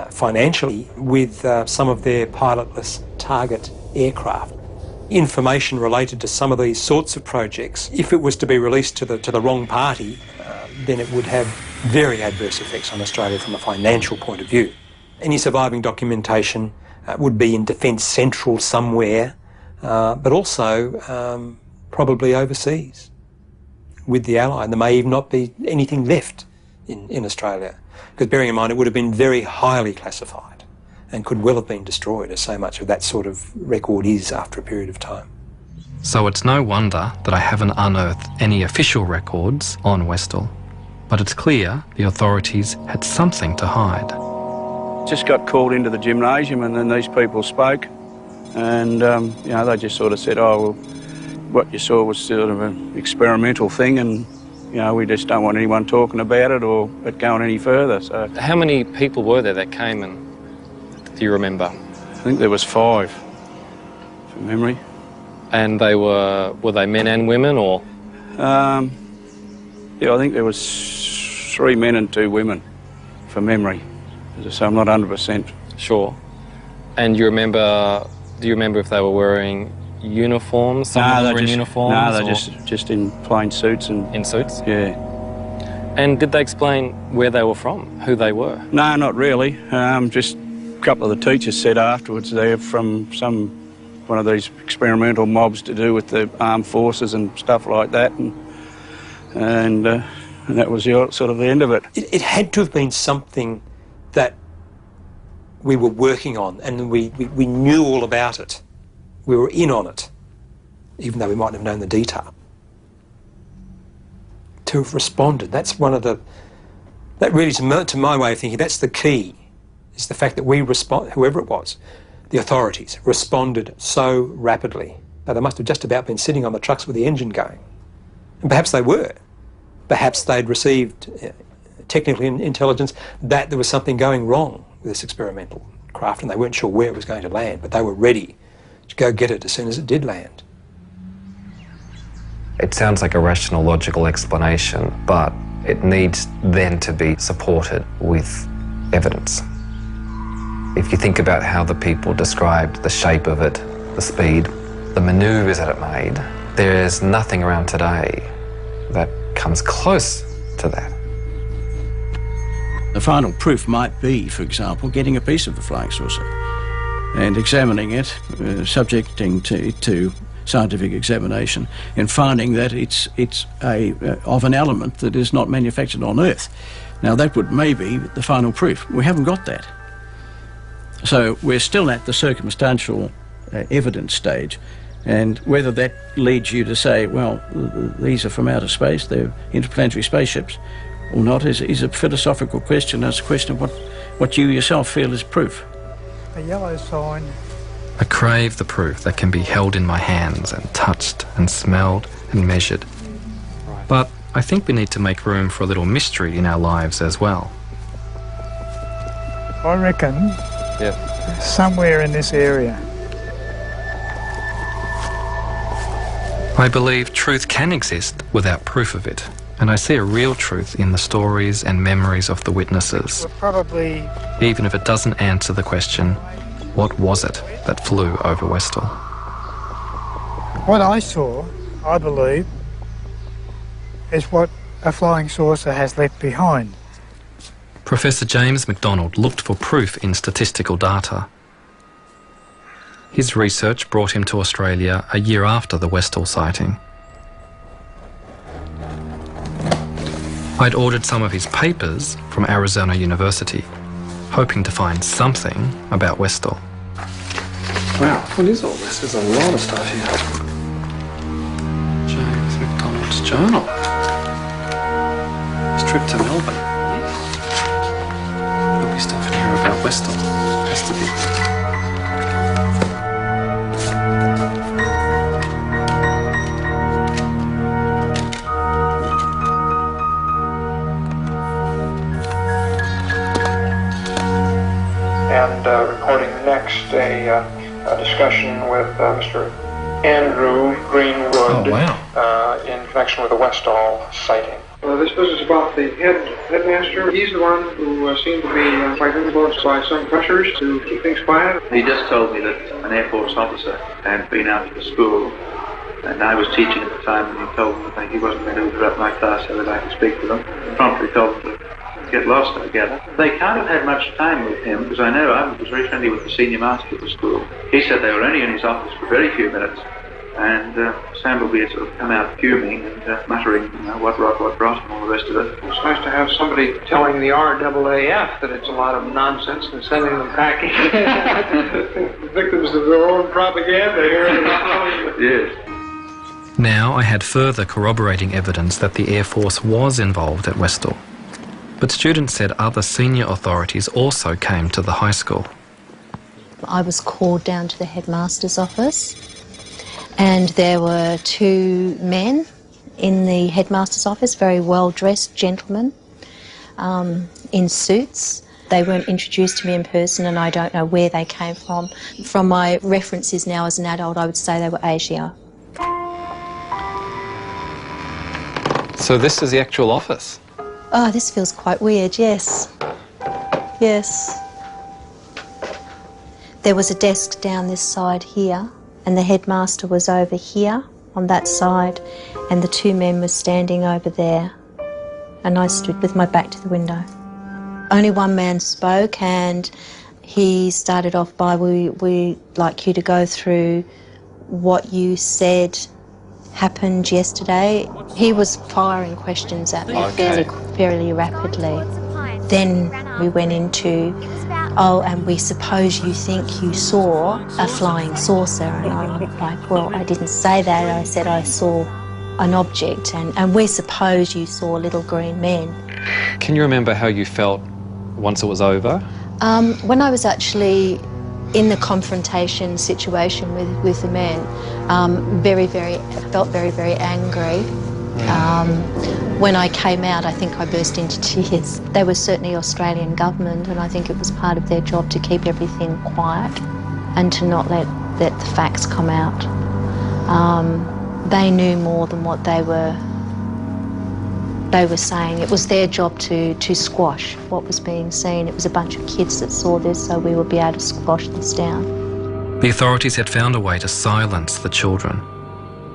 financially with some of their pilotless target aircraft. Information related to some of these sorts of projects, if it was to be released to the wrong party, then it would have very adverse effects on Australia from a financial point of view. Any surviving documentation would be in Defence Central somewhere, but also probably overseas with the ally. And there may even not be anything left in Australia, because bearing in mind it would have been very highly classified and could well have been destroyed, as so much of that sort of record is after a period of time. So it's no wonder that I haven't unearthed any official records on Westall, but it's clear the authorities had something to hide. Just got called into the gymnasium and then these people spoke and, you know, they just sort of said, oh, well, what you saw was sort of an experimental thing and, you know, we just don't want anyone talking about it or it going any further. So how many people were there that came and do you remember? I think there was 5, from memory. And they were they men and women or? Yeah, I think there was 3 men and 2 women, from memory. So I'm not 100%. Sure. And do you remember if they were wearing uniforms? Some were in uniforms? No, they're just in plain suits. In suits? Yeah. And did they explain where they were from, who they were? No, not really. Just a couple of the teachers said afterwards they're from one of these experimental mobs to do with the armed forces and stuff like that, and that was sort of the end of it. It had to have been something that we were working on and we knew all about it. We were in on it, even though we mightn't have known the detail. To have responded, that's one of the... That really, to my way of thinking, that's the key, is the fact that we whoever it was, the authorities, responded so rapidly. Now, they must have just about been sitting on the trucks with the engine going. And perhaps they were. Perhaps they'd received technical intelligence that there was something going wrong with this experimental craft and they weren't sure where it was going to land, but they were ready to go get it as soon as it did land. It sounds like a rational, logical explanation, but it needs then to be supported with evidence. If you think about how the people described the shape of it, the speed, the manoeuvres that it made, there's nothing around today that comes close to that. The final proof might be, for example, getting a piece of the flying saucer and examining it, subjecting to scientific examination, and finding that it's of an element that is not manufactured on Earth. Now, that would maybe be the final proof. We haven't got that. So we're still at the circumstantial evidence stage, and whether that leads you to say, well, these are from outer space, they're interplanetary spaceships, or not, is a philosophical question. It's a question of what you yourself feel is proof. A yellow sign. I crave the proof that can be held in my hands and touched and smelled and measured. But I think we need to make room for a little mystery in our lives as well. I reckon somewhere in this area. I believe truth can exist without proof of it, and I see a real truth in the stories and memories of the witnesses. We're probably... Even if it doesn't answer the question, what was it that flew over Westall? What I saw, I believe, is what a flying saucer has left behind. Professor James McDonald looked for proof in statistical data. His research brought him to Australia a year after the Westall sighting. I'd ordered some of his papers from Arizona University, hoping to find something about Westall. Wow, what is all this? There's a lot of stuff here. James McDonald's journal. His trip to Melbourne. There'll be stuff in here about Westall. Has to be. And recording next a discussion with Mr. Andrew Greenwood in connection with the Westall sighting. This business about the headmaster, he's the one who seemed to be quite influenced by some pressures to keep things quiet. He just told me that an Air Force officer had been out to the school, and I was teaching at the time, and he told me that he wasn't going to interrupt my class so that I could speak to them. He promptly told them to get lost together. They kind of had much time with him, because I know I was very friendly with the senior master of the school. He said they were only in his office for very few minutes, and Sambleby had sort of come out fuming and muttering, what rot, and all the rest of it. It's nice to have somebody telling the RAAF that it's a lot of nonsense and sending them packing. Victims of their own propaganda here. Yes. Now I had further corroborating evidence that the Air Force was involved at Westall. But students said other senior authorities also came to the high school. I was called down to the headmaster's office, and there were two men in the headmaster's office, very well-dressed gentlemen in suits. They weren't introduced to me in person, and I don't know where they came from. From my references now as an adult, I would say they were Asia. So this is the actual office? Oh, this feels quite weird, yes. Yes. There was a desk down this side here, and the headmaster was over here on that side, and the two men were standing over there, and I stood with my back to the window. Only one man spoke, and he started off by, we'd like you to go through what you said happened yesterday. He was firing questions at me fairly rapidly. Then we went into, oh, and we suppose you think you saw a flying saucer. And I'm like, well, I didn't say that. I said I saw an object, and we suppose you saw little green men. Can you remember how you felt once it was over? When I was actually in the confrontation situation with the men, I felt very, very angry. When I came out, I think I burst into tears. They were certainly Australian government, and I think it was part of their job to keep everything quiet and to not let the facts come out. They knew more than what they were saying. It was their job to squash what was being seen. It was a bunch of kids that saw this, so we would be able to squash this down. The authorities had found a way to silence the children,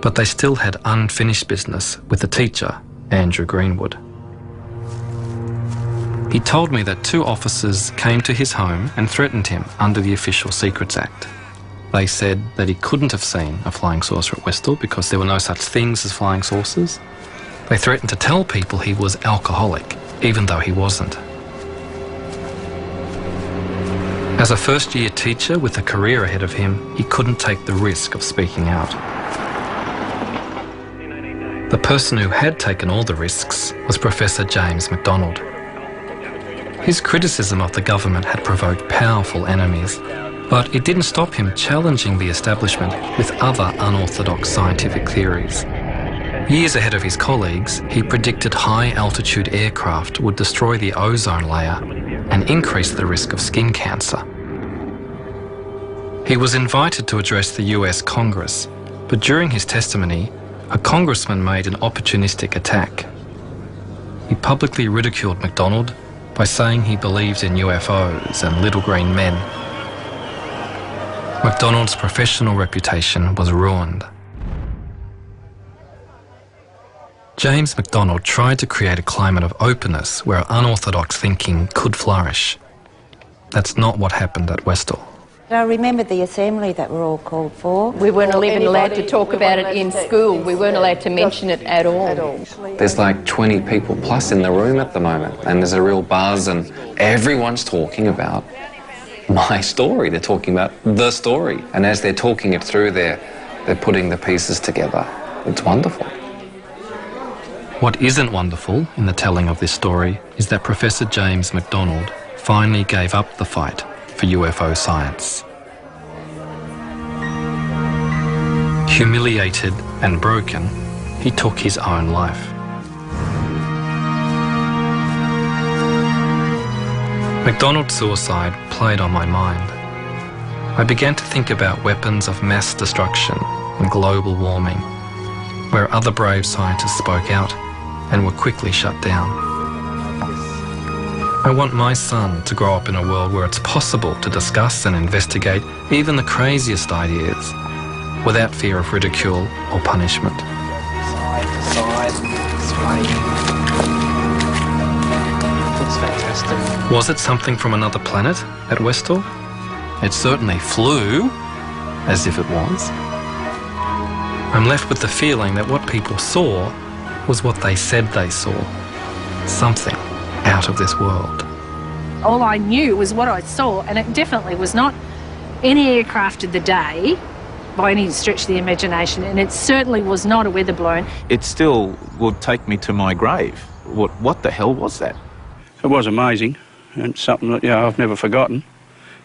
but they still had unfinished business with the teacher, Andrew Greenwood. He told me that two officers came to his home and threatened him under the Official Secrets Act. They said that he couldn't have seen a flying saucer at Westall because there were no such things as flying saucers. They threatened to tell people he was alcoholic, even though he wasn't. As a first-year teacher with a career ahead of him, he couldn't take the risk of speaking out. The person who had taken all the risks was Professor James MacDonald. His criticism of the government had provoked powerful enemies, but it didn't stop him challenging the establishment with other unorthodox scientific theories. Years ahead of his colleagues, he predicted high-altitude aircraft would destroy the ozone layer and increase the risk of skin cancer. He was invited to address the US Congress, but during his testimony, a congressman made an opportunistic attack. He publicly ridiculed MacDonald by saying he believed in UFOs and little green men. MacDonald's professional reputation was ruined. James MacDonald tried to create a climate of openness where unorthodox thinking could flourish. That's not what happened at Westall. I remember the assembly that we're all called for. We weren't even allowed to talk about it in school. We weren't allowed to mention it at all. There's like 20 people plus in the room at the moment, and there's a real buzz, and everyone's talking about my story. They're talking about the story. And as they're talking it through, they're putting the pieces together. It's wonderful. What isn't wonderful in the telling of this story is that Professor James MacDonald finally gave up the fight for UFO science. Humiliated and broken, he took his own life. MacDonald's suicide played on my mind. I began to think about weapons of mass destruction and global warming, where other brave scientists spoke out, and were quickly shut down. I want my son to grow up in a world where it's possible to discuss and investigate even the craziest ideas without fear of ridicule or punishment. That's fantastic. Was it something from another planet at Westall? It certainly flew, as if it was. I'm left with the feeling that what people saw was what they said they saw. Something out of this world. All I knew was what I saw, and it definitely was not any aircraft of the day by any stretch of the imagination, and it certainly was not a weather balloon. It still would take me to my grave. What the hell was that? It was amazing, and something that, I've never forgotten.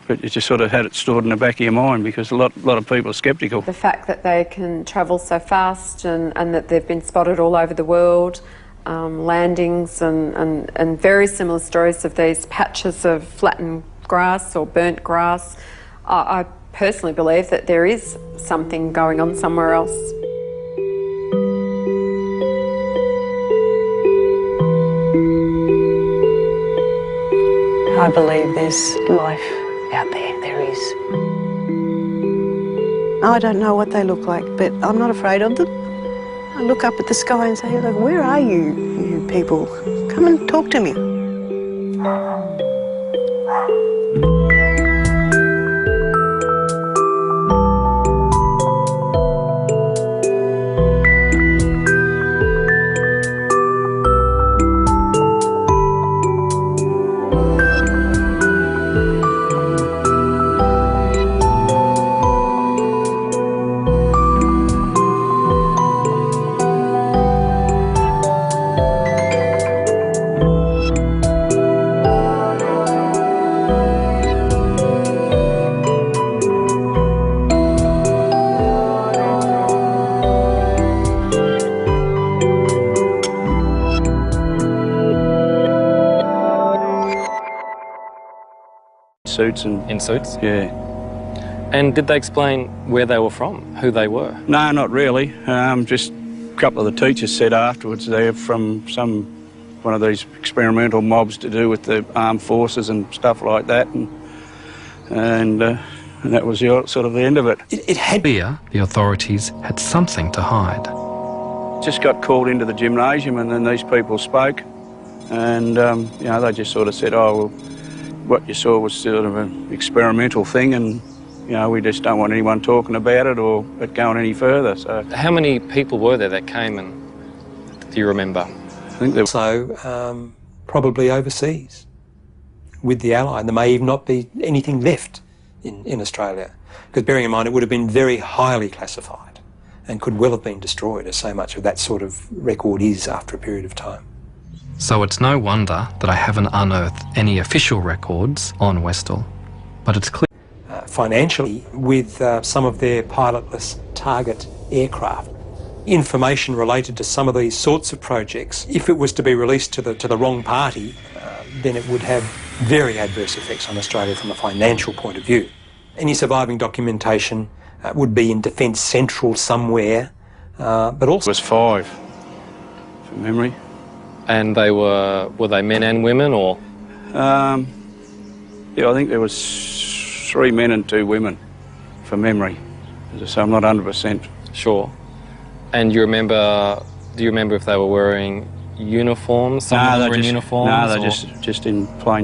But you just sort of had it stored in the back of your mind because a lot of people are sceptical. The fact that they can travel so fast and that they've been spotted all over the world, landings and very similar stories of these patches of flattened grass or burnt grass. I personally believe that there is something going on somewhere else. I believe there's life out there is. I don't know what they look like, but I'm not afraid of them. I look up at the sky and say, look, where are you people? Come and talk to me. Suits and... In suits? Yeah. And did they explain where they were from, who they were? No, not really. Just a couple of the teachers said afterwards they're from one of these experimental mobs to do with the armed forces and stuff like that, and that was sort of the end of it. It had clear the authorities had something to hide. Just got called into the gymnasium, and then these people spoke, and they just sort of said, "Oh, well, what you saw was sort of an experimental thing, and we just don't want anyone talking about it or it going any further." So, how many people were there that came, and do you remember? I think there were... So probably overseas with the Ally, and there may even not be anything left in Australia, because bearing in mind it would have been very highly classified and could well have been destroyed, as so much of that sort of record is after a period of time. So it's no wonder that I haven't unearthed any official records on Westall, but it's clear. Financially, with some of their pilotless target aircraft, information related to some of these sorts of projects, if it was to be released to the wrong party, then it would have very adverse effects on Australia from a financial point of view. Any surviving documentation would be in Defence Central somewhere, but also... It was 5, from memory. And they were they men and women, or? I think there was 3 men and 2 women, from memory. So I'm not 100%. Sure. And do you remember if they were wearing uniforms? Some were in uniforms? No, they're just in plain